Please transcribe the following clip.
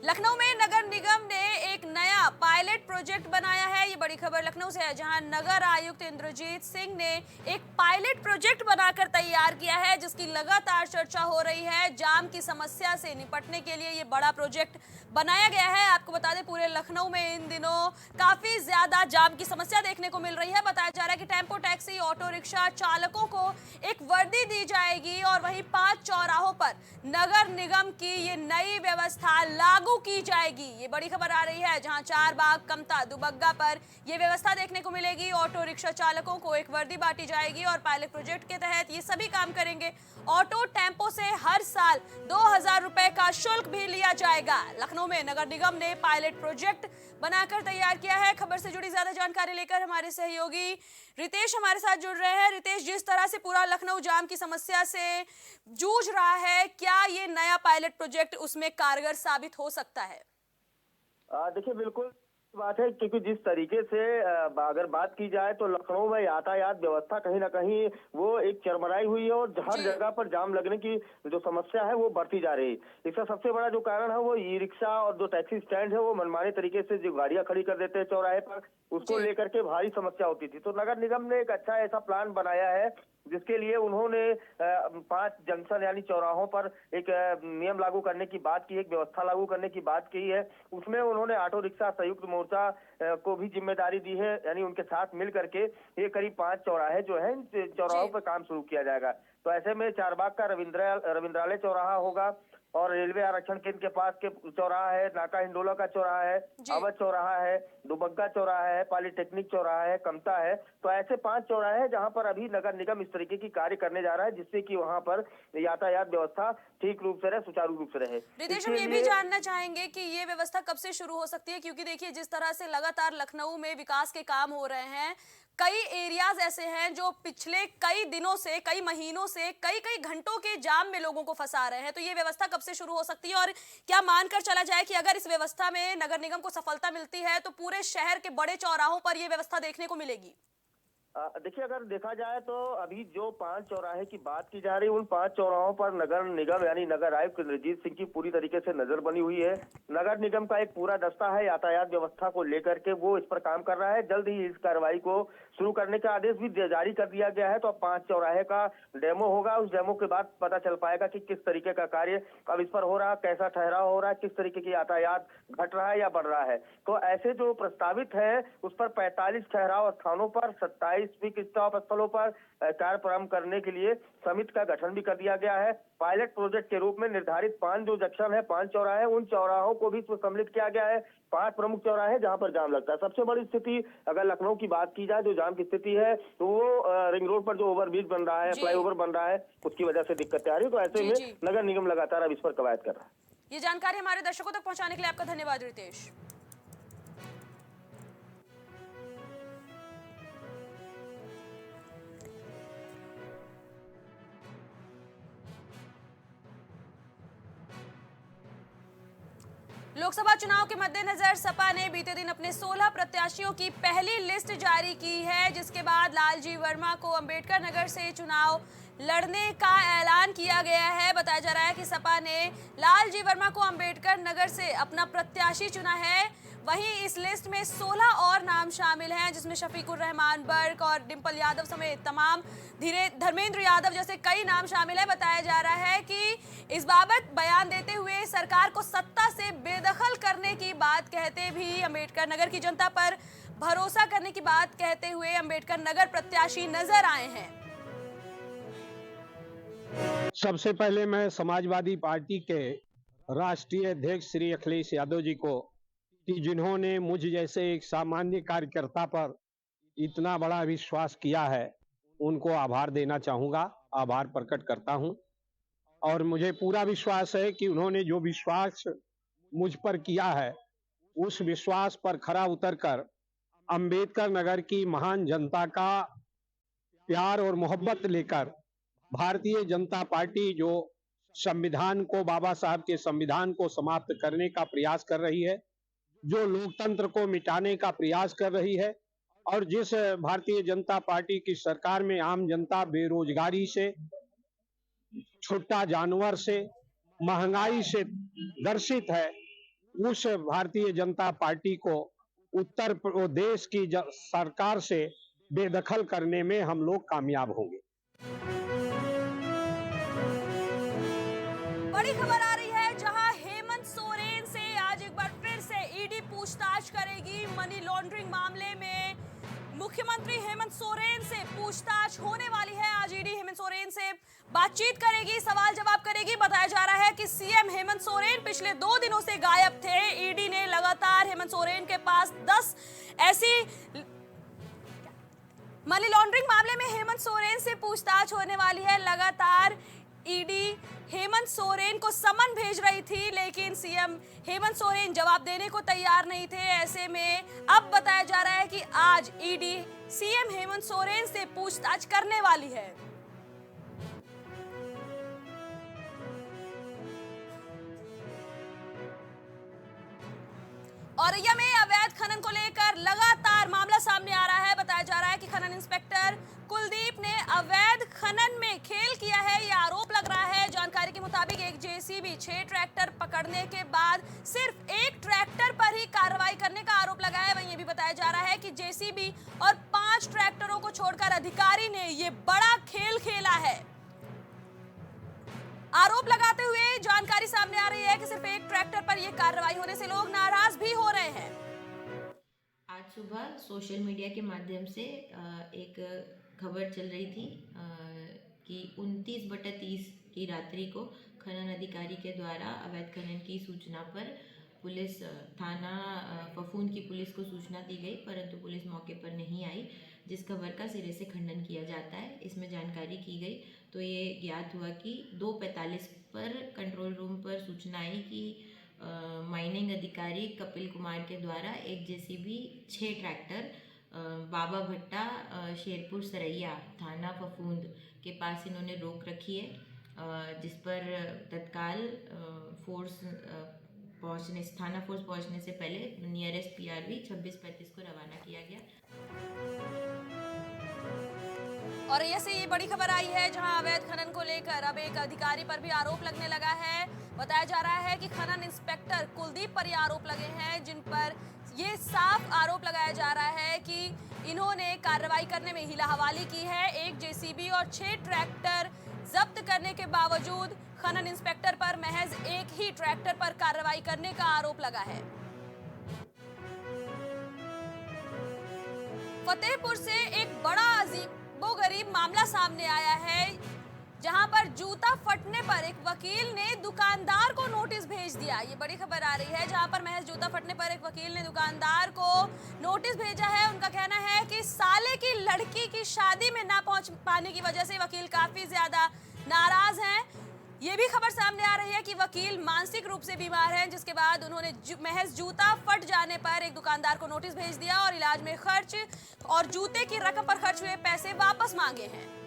लखनऊ में नगर निगम ने एक नया पायलट प्रोजेक्ट बनाया है। ये बड़ी खबर लखनऊ से है, जहां नगर आयुक्त इंद्रजीत सिंह ने एक पायलट प्रोजेक्ट बनाकर तैयार किया है, जिसकी लगातार चर्चा हो रही है। जाम की समस्या से निपटने के लिए ये बड़ा प्रोजेक्ट बनाया गया है। आपको बता दें, पूरे लखनऊ में इन दिनों काफी ज्यादा जाम की समस्या देखने को मिल रही है। बताया जा रहा है कि टेम्पो टैक्सी, ऑटो रिक्शा चालकों को एक वर्दी दी जाएगी और वहीं 5 चौराहों पर नगर निगम की ये नई व्यवस्था लागू की जाएगी। ये बड़ी खबर आ रही है, जहां चारबाग, कमता, दुबग्गा पर यह व्यवस्था देखने को मिलेगी। ऑटो रिक्शा चालकों को एक वर्दी बांटी जाएगी और पायलट प्रोजेक्ट के तहत ये सभी काम करेंगे। ऑटो टेम्पो से हर साल 2000 रुपए का शुल्क भी लिया जाएगा। लखनऊ में नगर निगम ने पायलट प्रोजेक्ट बनाकर तैयार किया है। खबर से जुड़ी ज्यादा जानकारी लेकर हमारे सहयोगी रितेश हमारे साथ जुड़ रहे हैं। रितेश, जिस तरह से पूरा लखनऊ जाम की समस्या से जूझ रहा है, क्या ये नया पायलट प्रोजेक्ट उसमें कारगर साबित हो सकता है? देखिए, बिल्कुल बात है, क्योंकि जिस तरीके से अगर बात की जाए तो लखनऊ में यातायात व्यवस्था कहीं ना कहीं वो एक चरमराई हुई है और हर जगह पर जाम लगने की जो समस्या है वो बढ़ती जा रही है। इसका सबसे बड़ा जो कारण है वो ई रिक्शा और जो टैक्सी स्टैंड है वो मनमाने तरीके से जो गाड़ियां खड़ी कर देते हैं चौराहे पर, उसको लेकर के भारी समस्या होती थी। तो नगर निगम ने एक अच्छा ऐसा प्लान बनाया है, जिसके लिए उन्होंने 5 जंक्शन यानी चौराहों पर एक नियम लागू करने की बात की, एक व्यवस्था लागू करने की बात की है। उसमें उन्होंने ऑटो रिक्शा संयुक्त मोर्चा को भी जिम्मेदारी दी है, यानी उनके साथ मिल करके ये करीब 5 चौराहे जो है, इन चौराहों पर काम शुरू किया जाएगा। तो ऐसे में चारबाग का रविंद्रालय चौराहा होगा और रेलवे आरक्षण केंद्र के पास के चौराहा है, नाका हिंडोला का चौराहा है, अवध चौराहा है, दुबग्गा चौराहा है, पॉलिटेक्निक चौराहा है, कमता है। तो ऐसे 5 चौराहे हैं जहां पर अभी नगर निगम इस तरीके की कार्य करने जा रहा है, जिससे कि वहां पर यातायात व्यवस्था ठीक रूप से रहे, सुचारू रूप से रहे। रितेश, हम ये भी जानना चाहेंगे कि ये व्यवस्था कब से शुरू हो सकती है, क्योंकि देखिए जिस तरह से लगातार लखनऊ में विकास के काम हो रहे हैं, कई एरियाज ऐसे हैं जो पिछले कई दिनों से, कई महीनों से, कई कई घंटों के जाम में लोगों को फंसा रहे हैं। तो ये व्यवस्था कब से शुरू हो सकती है और क्या मानकर चला जाए कि अगर इस व्यवस्था में नगर निगम को सफलता मिलती है तो पूरे शहर के बड़े चौराहों पर यह व्यवस्था देखने को मिलेगी? देखिए, अगर देखा जाए तो अभी जो 5 चौराहे की बात की जा रही है, उन 5 चौराहों पर नगर निगम यानी नगर आयुक्त इंद्रजीत सिंह की पूरी तरीके से नजर बनी हुई है। नगर निगम का एक पूरा दस्ता है यातायात व्यवस्था को लेकर के, वो इस पर काम कर रहा है। जल्द ही इस कार्रवाई को शुरू करने का आदेश भी जारी कर दिया गया है। तो अब 5 चौराहे का डेमो होगा, उस डेमो के बाद पता चल पाएगा कि किस तरीके का कार्य अब इस पर हो रहा है, कैसा ठहराव हो रहा है, किस तरीके की यातायात घट रहा है या बढ़ रहा है। तो ऐसे जो प्रस्तावित है उस पर 45 ठहराव स्थानों पर 27 पिक स्टॉप स्थलों पर कार्य प्रारंभ करने के लिए समिति का गठन भी कर दिया गया है। पायलट प्रोजेक्ट के रूप में निर्धारित 5 जो जंक्शन है, 5 चौराहे, उन चौराहों को भी इसमें सम्मिलित किया गया है। 5 प्रमुख चौराहे जहां पर जाम लगता है। सबसे बड़ी स्थिति अगर लखनऊ की बात की जाए, जो जाम की स्थिति है तो वो रिंग रोड पर जो ओवरब्रिज बन रहा है, फ्लाईओवर बन रहा है, उसकी वजह से दिक्कतें आ रही है। तो ऐसे में नगर निगम लगातार अब इस पर कवायद कर रहा है। ये जानकारी हमारे दर्शकों तक पहुंचाने के लिए आपका धन्यवाद रितेश। लोकसभा चुनाव के मद्देनजर सपा ने बीते दिन अपने 16 प्रत्याशियों की पहली लिस्ट जारी की है, जिसके बाद लालजी वर्मा को अंबेडकर नगर से चुनाव लड़ने का ऐलान किया गया है। बताया जा रहा है कि सपा ने लालजी वर्मा को अंबेडकर नगर से अपना प्रत्याशी चुना है। वहीं इस लिस्ट में 16 और नाम शामिल हैं, जिसमें शफीकुर रहमान बर्क और डिंपल यादव समेत तमाम धर्मेंद्र यादव जैसे कई नाम शामिल है। बताया जा रहा है कि इस बाबत बयान देते हुए सरकार को सत्ता से बेदखल करने की बात कहते भी अंबेडकर नगर की जनता पर भरोसा करने की बात कहते हुए अंबेडकर नगर प्रत्याशी नजर आए हैं। सबसे पहले मैं समाजवादी पार्टी के राष्ट्रीय अध्यक्ष श्री अखिलेश यादव जी को, कि जिन्होंने मुझ जैसे एक सामान्य कार्यकर्ता पर इतना बड़ा विश्वास किया है, उनको आभार देना चाहूँगा, आभार प्रकट करता हूँ। और मुझे पूरा विश्वास है कि उन्होंने जो विश्वास मुझ पर किया है, उस विश्वास पर खरा उतरकर अंबेडकर नगर की महान जनता का प्यार और मोहब्बत लेकर भारतीय जनता पार्टी जो संविधान को, बाबा साहब के संविधान को समाप्त करने का प्रयास कर रही है, जो लोकतंत्र को मिटाने का प्रयास कर रही है, और जिस भारतीय जनता पार्टी की सरकार में आम जनता बेरोजगारी से, छुट्टा जानवर से, महंगाई से ग्रसित है, उस भारतीय जनता पार्टी को उत्तर प्रदेश की सरकार से बेदखल करने में हम लोग कामयाब होंगे। बड़ी खबर आ रही है जहां हेमंत सोरेन से आज एक बार फिर से ईडी पूछताछ करेगी। मनी लॉन्ड्रिंग मामले में मुख्यमंत्री हेमंत सोरेन से पूछताछ होने वाली है। आज ईडी हेमंत सोरेन से बातचीत करेगी, सवाल जवाब करेगी। बताया जा रहा है कि सीएम हेमंत सोरेन पिछले 2 दिनों से गायब थे। ईडी ने लगातार हेमंत सोरेन के पास 10 ऐसी मनी लॉन्ड्रिंग मामले में हेमंत सोरेन से पूछताछ होने वाली है। लगातार ईडी हेमंत सोरेन को समन भेज रही थी, लेकिन सीएम हेमंत सोरेन जवाब देने को तैयार नहीं थे। ऐसे में अब बताया जा रहा है कि आज ईडी सीएम हेमंत सोरेन से पूछताछ करने वाली है। औरैया में अवैध खनन को लेकर लगातार मामला सामने आ रहा है। बताया जा रहा है कि खनन इंस्पेक्टर कुलदीप ने अवैध खनन में खेल किया है, यह आरोप लग रहा है। जानकारी के मुताबिक एक जेसीबी 6 ट्रैक्टर पकड़ने के बाद सिर्फ एक ट्रैक्टर पर ही कार्रवाई करने का आरोप लगा है। वहीं ये भी बताया जा रहा है कि जेसीबी और 5 ट्रैक्टरों को छोड़कर अधिकारी ने ये बड़ा खेल खेला है। आरोप लगाते हुए जानकारी सामने आ रही है कि सिर्फ एक ट्रैक्टर पर यह कार्रवाई होने से लोग नाराज भी हो रहे हैं। आज सुबह सोशल मीडिया के माध्यम से एक खबर चल रही थी कि 29/30 की रात्रि को खनन अधिकारी के द्वारा अवैध खनन की सूचना पर पुलिस थाना फफूंद की पुलिस को सूचना दी गई, परंतु पुलिस मौके पर नहीं आई, जिस खबर का सिरे से खंडन किया जाता है। इसमें जानकारी की गई तो ये ज्ञात हुआ कि 2:45 पर कंट्रोल रूम पर सूचना आई कि माइनिंग अधिकारी कपिल कुमार के द्वारा एक जेसीबी 6 ट्रैक्टर बाबा भट्टा शेरपुर सरैया थाना फफूंद के पास इन्होंने रोक रखी है, जिस पर तत्काल थाना फोर्स पहुंचने से पहले नियरेस्ट पीआरवी 2635 को रवाना किया गया। और ऐसे ये बड़ी खबर आई है जहां अवैध खनन को लेकर अब एक अधिकारी पर भी आरोप लगने लगा है। बताया जा रहा है कि खनन इंस्पेक्टर कुलदीप पर ये आरोप लगे हैं, जिन पर ये साफ आरोप लगाया जा रहा है कि इन्होंने कार्रवाई करने में हिलाहवाली की है। एक जेसीबी और 6 ट्रैक्टर जब्त करने के बावजूद खनन इंस्पेक्टर पर महज एक ही ट्रैक्टर पर कार्रवाई करने का आरोप लगा है। फतेहपुर से एक बड़ा अजीबोगरीब मामला सामने आया है, जहां पर जूता फटने पर एक वकील ने दुकानदार को नोटिस भेज दिया। ये बड़ी खबर आ रही है जहां पर महज जूता फटने पर एक वकील ने दुकानदार को नोटिस भेजा है। उनका कहना है कि साले की लड़की की शादी में ना पहुंच पाने की वजह से वकील काफी ज्यादा नाराज हैं। ये भी खबर सामने आ रही है कि वकील मानसिक रूप से बीमार हैं, जिसके बाद उन्होंने महज जूता फट जाने पर एक दुकानदार को नोटिस भेज दिया और इलाज में खर्च और जूते की रकम पर खर्च हुए पैसे वापस मांगे हैं।